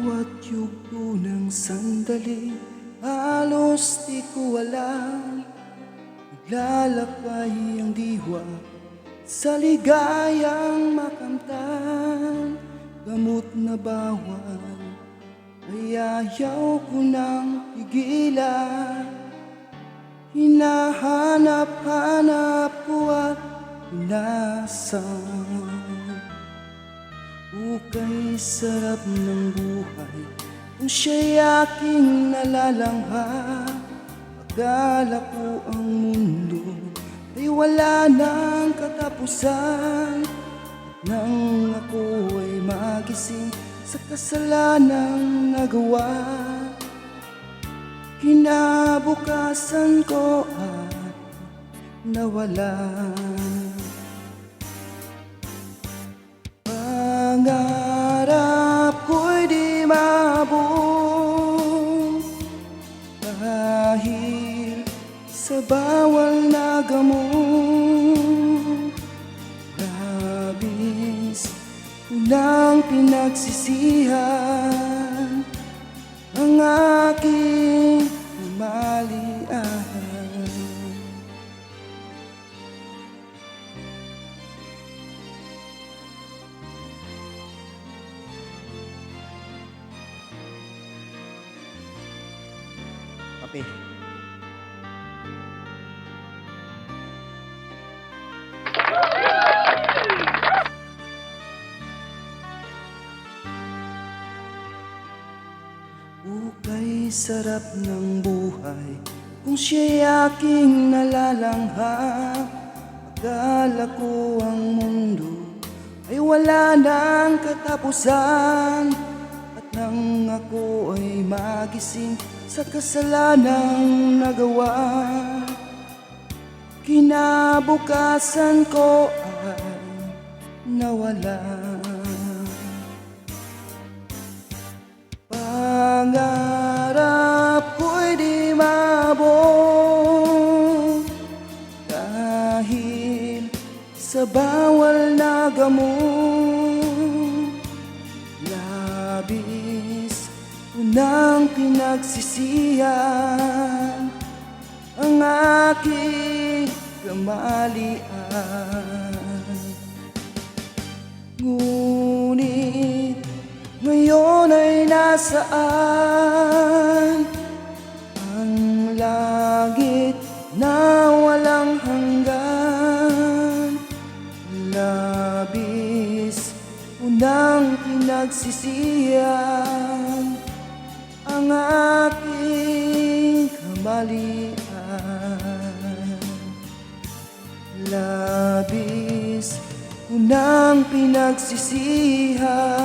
Bawat yugto ng sandali, halos di ko alam. Naglalakbay ang diwa sa ligayang makamtan. Gamot na bawal ay ayaw ko nang pigilan. Hinahanap-hanap ko at inaasam. Ukay sarap ng buhay kung siya'y aking nalalanghap. Akala ko ang mundo ay wala ng katapusan. Nang ako ay magising sa kasalanang nagawa, kinabukasan ko at nawala. Pangarap ko'y di maabot dahil sa bawal na gamot. Labis ko nang pinagsisihan ang aking kamalian. Kape. Ukay sarap ng buhay kung siya'y aking nalalanghap. Akala ko ang mundo ay wala ng katapusan. At nang ako ay magising sa kasalanang nagawa, kinabukasan ko ay nawala. Pangarap ko'y di maabot dahil sa bawal na gamot. Labis ko nang pinagsisihan ang aking kamalian. Ngunit ngayon ay nasaan ang langit na walang hanggan? Labis ko nang pinagsisihan ang aking kamalian. Labis ko nang pinagsisihan